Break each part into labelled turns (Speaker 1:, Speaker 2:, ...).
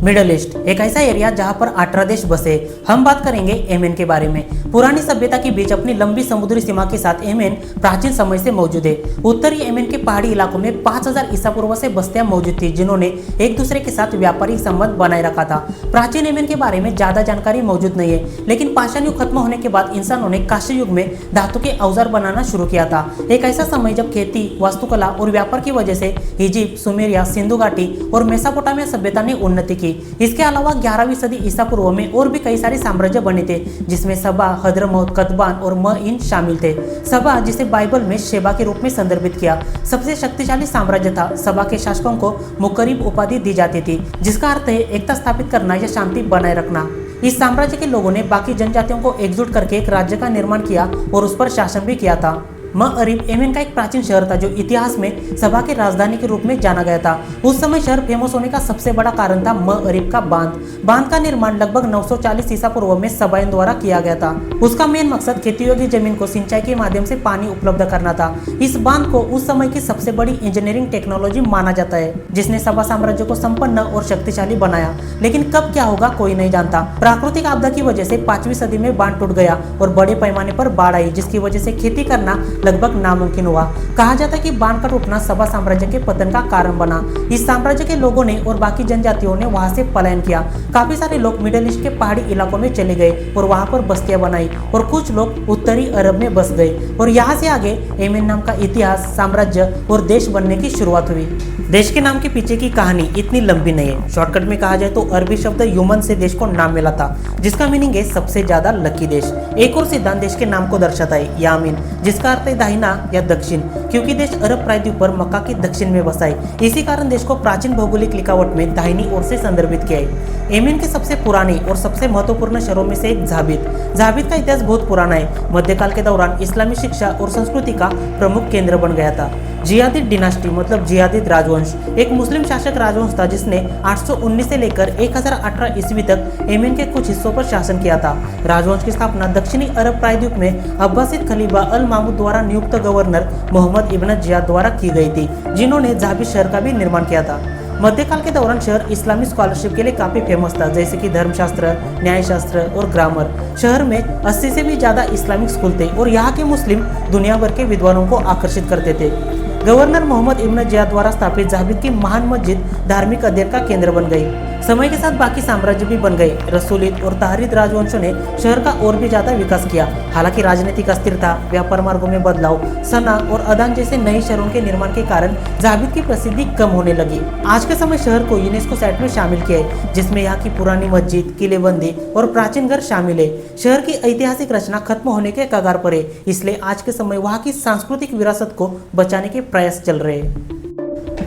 Speaker 1: Middle east एक ऐसा area जहां पर 18 देश बसे। हम बात करेंगे येमेन के बारे में। पुरानी सभ्यता के बीच अपनी लंबी समुद्री सीमा के साथ येमेन प्राचीन समय से मौजूद है। उत्तरी येमेन के पहाड़ी इलाकों में 5000 ईसा पूर्व से बस्तियां मौजूद थी, जिन्होंने एक दूसरे के साथ व्यापारिक संबंध बनाए रखा था। प्राचीन येमेन के बारे में ज्यादा जानकारी मौजूद नहीं है, लेकिन पाषाण युग खत्म होने के बाद इंसानों ने कांस्य युग में धातु के औजार बनाना शुरू किया था। एक ऐसा समय जब खेती, वास्तुकला और व्यापार की वजह से इजिप्ट, सुमेरिया, सिंधु घाटी और मेसोपोटामिया सभ्यता ने उन्नति की। इसके अलावा 11वीं सदी ईसा पूर्व में और भी कई सारे साम्राज्य बने थे, जिसमें सबा, हद्रमौत, कतबान और मइन शामिल थे। सबा, जिसे बाइबल में शेबा के रूप में संदर्भित किया, सबसे शक्तिशाली साम्राज्य था। सबा के शासकों को मुकरिब उपाधि दी जाती थी, जिसका अर्थ है एकता स्थापित करना या शांति बनाए रखना। इस साम्राज्य के लोगों ने बाकी जनजातियों को एकजुट करके एक राज्य का निर्माण किया और उस पर शासन भी किया था। मअरिब येमेन का एक प्राचीन शहर था, जो इतिहास में सबा की राजधानी के रूप में जाना गया था। उस समय शहर फेमस होने का सबसे बड़ा कारण था मअरिब का बांध का निर्माण लगभग 940 ईसा पूर्व में सबाइन द्वारा किया गया था। उसका मेन मकसद खेती योग्य जमीन को सिंचाई के माध्यम से पानी उपलब्ध करना था। इस बांध को उस समय की सबसे बड़ी इंजीनियरिंग टेक्नोलॉजी माना जाता है, जिसने सबा साम्राज्य को संपन्न और शक्तिशाली बनाया। लेकिन कब क्या होगा कोई नहीं जानता। प्राकृतिक आपदा की वजह से 5वीं सदी में बांध टूट गया और बड़े पैमाने पर बाढ़ आई, जिसकी वजह से खेती करना लगभग नामुमकिन हुआ। कहा जाता है कि बांध का टूटना सबा साम्राज्य के पतन का कारण बना। इस साम्राज्य के लोगों ने और बाकी जनजातियों ने वहां से पलायन किया। काफी सारे लोग मिडिल ईस्ट के पहाड़ी इलाकों में चले गए और वहां पर बस्तियां बनाई, और कुछ लोग उत्तरी अरब में बस गए, और यहाँ से आगे येमेन नाम का इतिहास, साम्राज्य और देश बनने की शुरुआत हुई। देश के नाम के पीछे की कहानी इतनी लंबी नहीं है। शॉर्टकट में कहा जाए तो अरबी शब्द यूमन से देश को नाम मिला था, जिसका मीनिंग है सबसे ज्यादा लकी देश। एक और सिद्धांत देश के नाम को दर्शाता है, यामीन, जिसका अर्थ है दाहिना या दक्षिण, क्योंकि देश अरब प्रायद्वीप पर मक्का के दक्षिण में बसा है। इसी कारण देश को प्राचीन भौगोलिक लिखावट में दाहिनी ओर से संदर्भित किया है। येमेन के सबसे पुराने और सबसे महत्वपूर्ण शहरों में से एक जाबित का इतिहास बहुत पुराना है। मध्यकाल के दौरान इस्लामी शिक्षा और संस्कृति का प्रमुख केंद्र बन गया था। जियादिद डिनास्टी मतलब जियादिद राजवंश एक मुस्लिम शासक राजवंश था, जिसने 819 से लेकर 1018 ईस्वी तक येमेन के कुछ हिस्सों पर शासन किया था। राजवंश की स्थापना दक्षिणी अरब प्रायद्वीप में अब्बासिद खलीफा अल मामूद द्वारा नियुक्त गवर्नर मोहम्मद इब्न जियाद द्वारा की गई थी, जिन्होंने जाबित शहर का भी निर्माण किया था। मध्यकाल के दौरान शहर इस्लामी स्कॉलरशिप के लिए काफी फेमस था, जैसे कि धर्मशास्त्र, न्यायशास्त्र और ग्रामर। शहर में 80 से भी ज्यादा इस्लामिक स्कूल थे और यहाँ के मुस्लिम दुनिया भर के विद्वानों को आकर्षित करते थे। गवर्नर मोहम्मद इब्न जियाद द्वारा स्थापित जाबित की महान मस्जिद धार्मिक अध्ययन का केंद्र बन गई। समय के साथ बाकी साम्राज्य भी बन गए। रसूलिद और ताहरीद राजवंशों ने शहर का और भी ज्यादा विकास किया। हालांकि राजनीतिक अस्थिरता, व्यापार मार्गों में बदलाव, सना और अदान जैसे नए शहरों के निर्माण के कारण जाबित की प्रसिद्धि कम होने लगी। आज के समय शहर को यूनेस्को साइट में शामिल किया है, जिसमें यहाँ की पुरानी मस्जिद, किलेबंदी और प्राचीन घर शामिल है। शहर की ऐतिहासिक रचना खत्म होने के कगार पर है, इसलिए आज के समय वहाँ की सांस्कृतिक विरासत को बचाने के प्रयास चल रहे हैं।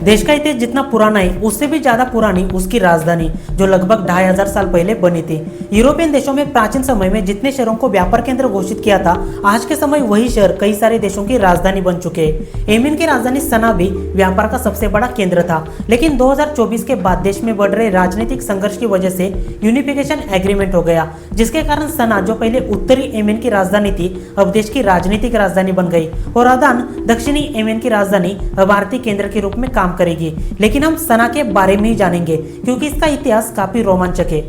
Speaker 1: देश का इतिहास जितना पुराना है, उससे भी ज्यादा पुरानी उसकी राजधानी, जो लगभग 2500 साल पहले बनी थी। यूरोपियन देशों में प्राचीन समय में जितने शहरों को व्यापार केंद्र घोषित किया था, आज के समय वही शहर कई सारे देशों की राजधानी बन चुके हैं। येमेन की राजधानी सना भी व्यापार का सबसे बड़ा केंद्र था, लेकिन 2024 के बाद देश में बढ़ रहे राजनीतिक संघर्ष की वजह से यूनिफिकेशन एग्रीमेंट हो गया, जिसके कारण सना, जो पहले उत्तरी येमेन की राजधानी थी, अब देश की राजनीतिक राजधानी बन गई, और अदान, दक्षिणी येमेन की राजधानी, अब आर्थिक केंद्र के रूप में काम करेगी। लेकिन हम सना के बारे में ही जानेंगे, क्योंकि इसका इतिहास काफी रोमांचक है।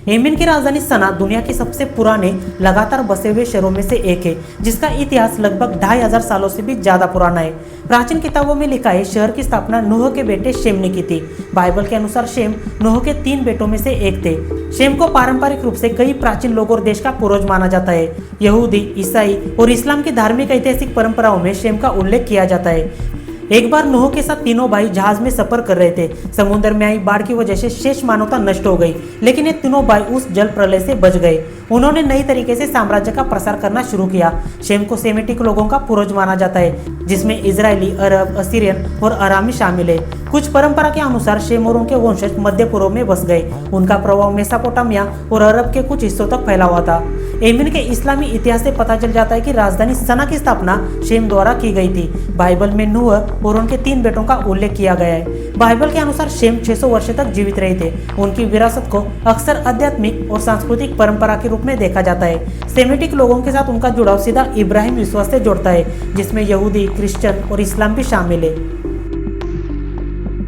Speaker 1: येमेन की राजधानी सना दुनिया के सबसे पुराने लगातार बसे हुए शहरों में से एक है, जिसका इतिहास लगभग 2500 सालों से भी ज्यादा पुराना है। प्राचीन किताबों में लिखा है शहर की स्थापना नूह के बेटे शेम ने की थी। बाइबल के अनुसार शेम नूह के 3 बेटों में से एक थे। शेम को पारंपरिक रूप से कई प्राचीन लोग और देश का पूर्वज माना जाता है। यहूदी, ईसाई और इस्लाम की धार्मिक ऐतिहासिक परंपराओं में शेम का उल्लेख किया जाता है। एक बार नूह के साथ तीनों भाई जहाज में सफर कर रहे थे। समुद्र में आई बाढ़ की वजह से शेष मानवता नष्ट हो गई, लेकिन ये तीनों भाई उस जल प्रलय से बच गए। उन्होंने नई तरीके से साम्राज्य का प्रसार करना शुरू किया। शेम को सेमेटिक लोगों का पूर्वज माना जाता है, जिसमें इजरायली, अरब, असीरियन और अरामी शामिल है। कुछ परंपरा के अनुसार शेम और उनके वंशज मध्य पूर्व में बस गए। उनका प्रभाव मेसोपोटामिया और अरब के कुछ हिस्सों तक फैला हुआ था। येमेन के इस्लामी इतिहास से पता चल जाता है कि राजधानी सना की स्थापना शेम द्वारा की गई थी। बाइबल में नूह और उनके 3 बेटों का उल्लेख किया गया है। बाइबल के अनुसार शेम 600 वर्ष तक जीवित रहे थे। उनकी विरासत को अक्सर आध्यात्मिक और सांस्कृतिक परंपरा के रूप में देखा जाता है। सेमेटिक लोगों के साथ उनका जुड़ाव सीधा इब्राहिम विश्वास से जोड़ता है, जिसमें यहूदी, क्रिश्चियन और इस्लाम भी शामिल है।